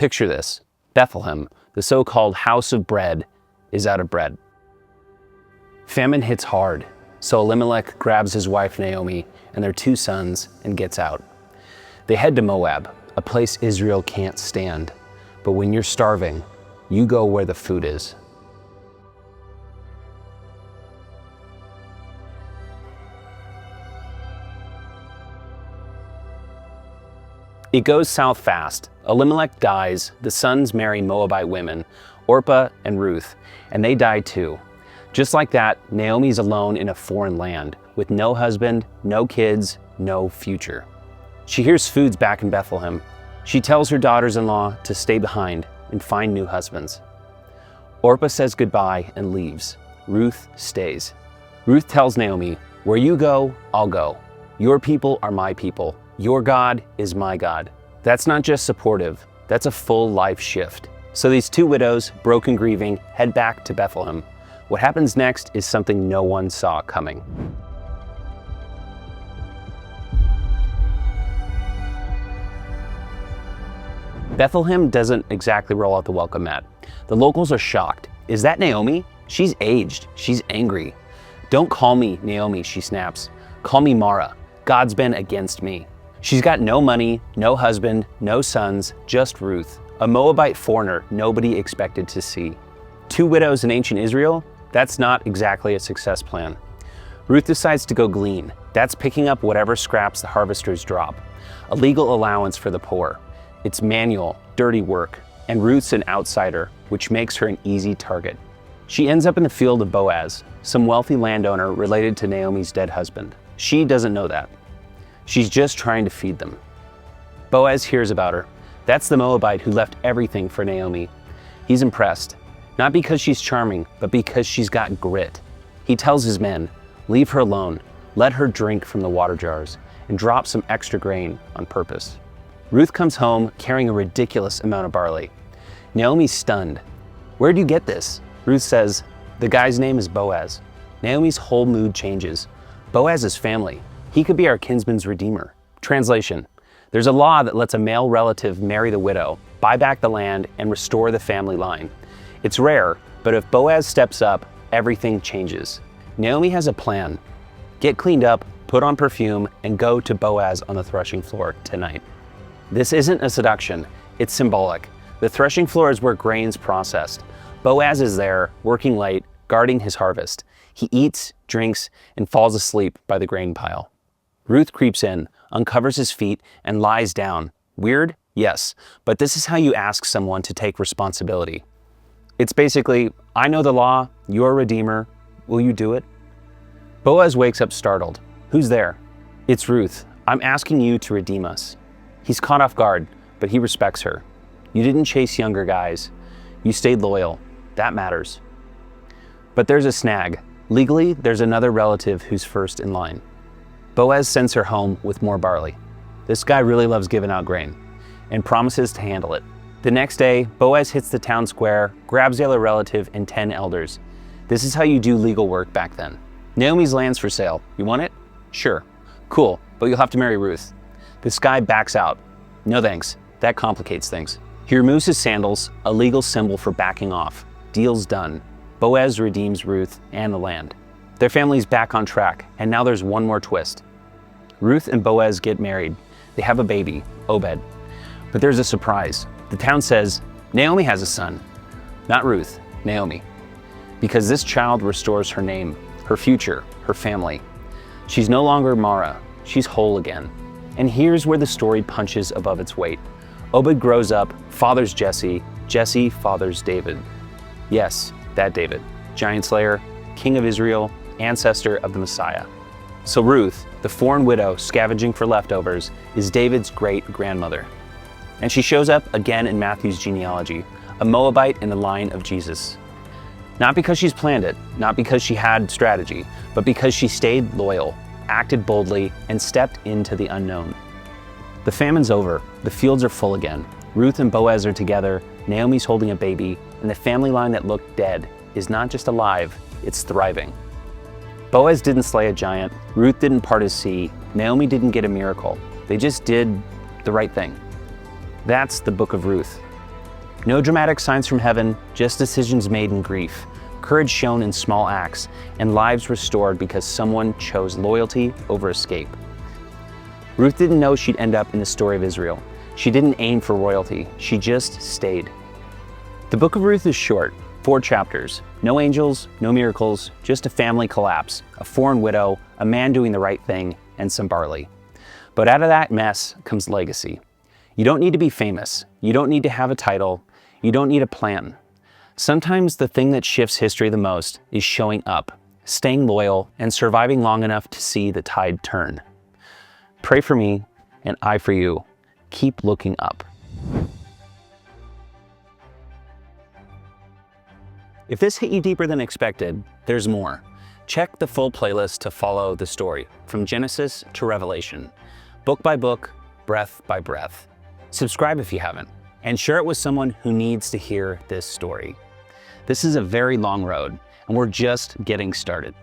Picture this. Bethlehem, the so-called house of bread, is out of bread. Famine hits hard, so Elimelech grabs his wife Naomi and their 2 sons and gets out. They head to Moab, a place Israel can't stand. But when you're starving, you go where the food is. It goes south fast. Elimelech dies, the sons marry Moabite women, Orpah and Ruth, and they die too. Just like that, Naomi's alone in a foreign land, with no husband, no kids, no future. She hears food's back in Bethlehem. She tells her daughters-in-law to stay behind and find new husbands. Orpah says goodbye and leaves. Ruth stays. Ruth tells Naomi, "Where you go, I'll go. Your people are my people. Your God is my God." That's not just supportive, that's a full life shift. So these 2 widows, broken grieving, head back to Bethlehem. What happens next is something no one saw coming. Bethlehem doesn't exactly roll out the welcome mat. The locals are shocked. Is that Naomi? She's aged, she's angry. "Don't call me Naomi," she snaps. "Call me Mara. God's been against me." She's got no money, no husband, no sons, just Ruth, a Moabite foreigner nobody expected to see. 2 widows in ancient Israel? That's not exactly a success plan. Ruth decides to go glean. That's picking up whatever scraps the harvesters drop. A legal allowance for the poor. It's manual, dirty work, and Ruth's an outsider, which makes her an easy target. She ends up in the field of Boaz, some wealthy landowner related to Naomi's dead husband. She doesn't know that. She's just trying to feed them. Boaz hears about her. That's the Moabite who left everything for Naomi. He's impressed, not because she's charming, but because she's got grit. He tells his men, leave her alone, let her drink from the water jars, and drop some extra grain on purpose. Ruth comes home carrying a ridiculous amount of barley. Naomi's stunned. "Where'd you get this?" Ruth says, "The guy's name is Boaz." Naomi's whole mood changes. Boaz is family. He could be our kinsman's redeemer. Translation: there's a law that lets a male relative marry the widow, buy back the land, and restore the family line. It's rare, but if Boaz steps up, everything changes. Naomi has a plan. Get cleaned up, put on perfume, and go to Boaz on the threshing floor tonight. This isn't a seduction, it's symbolic. The threshing floor is where grain's processed. Boaz is there, working late, guarding his harvest. He eats, drinks, and falls asleep by the grain pile. Ruth creeps in, uncovers his feet, and lies down. Weird? Yes, but this is how you ask someone to take responsibility. It's basically, I know the law, you're a redeemer, will you do it? Boaz wakes up startled. Who's there? It's Ruth. I'm asking you to redeem us. He's caught off guard, but he respects her. You didn't chase younger guys. You stayed loyal. That matters. But there's a snag. Legally, there's another relative who's first in line. Boaz sends her home with more barley. This guy really loves giving out grain and promises to handle it. The next day, Boaz hits the town square, grabs the other relative and 10 elders. This is how you do legal work back then. Naomi's land's for sale. You want it? Sure. Cool, but you'll have to marry Ruth. This guy backs out. No thanks, that complicates things. He removes his sandals, a legal symbol for backing off. Deal's done. Boaz redeems Ruth and the land. Their family's back on track, and now there's one more twist. Ruth and Boaz get married. They have a baby, Obed. But there's a surprise. The town says, Naomi has a son. Not Ruth, Naomi. Because this child restores her name, her future, her family. She's no longer Mara, she's whole again. And here's where the story punches above its weight. Obed grows up, fathers Jesse, Jesse fathers David. Yes, that David, giant slayer, king of Israel, ancestor of the Messiah. So Ruth, the foreign widow scavenging for leftovers, is David's great-grandmother. And she shows up again in Matthew's genealogy, a Moabite in the line of Jesus. Not because she's planned it, not because she had strategy, but because she stayed loyal, acted boldly, and stepped into the unknown. The famine's over, the fields are full again. Ruth and Boaz are together, Naomi's holding a baby, and the family line that looked dead is not just alive, it's thriving. Boaz didn't slay a giant, Ruth didn't part his sea, Naomi didn't get a miracle. They just did the right thing. That's the book of Ruth. No dramatic signs from heaven, just decisions made in grief, courage shown in small acts, and lives restored because someone chose loyalty over escape. Ruth didn't know she'd end up in the story of Israel. She didn't aim for royalty, she just stayed. The book of Ruth is short, 4 chapters. No angels, no miracles, just a family collapse, a foreign widow, a man doing the right thing, and some barley. But out of that mess comes legacy. You don't need to be famous. You don't need to have a title. You don't need a plan. Sometimes the thing that shifts history the most is showing up, staying loyal, and surviving long enough to see the tide turn. Pray for me, and I for you. Keep looking up. If this hit you deeper than expected, there's more. Check the full playlist to follow the story, from Genesis to Revelation, book by book, breath by breath. Subscribe if you haven't, and share it with someone who needs to hear this story. This is a very long road, and we're just getting started.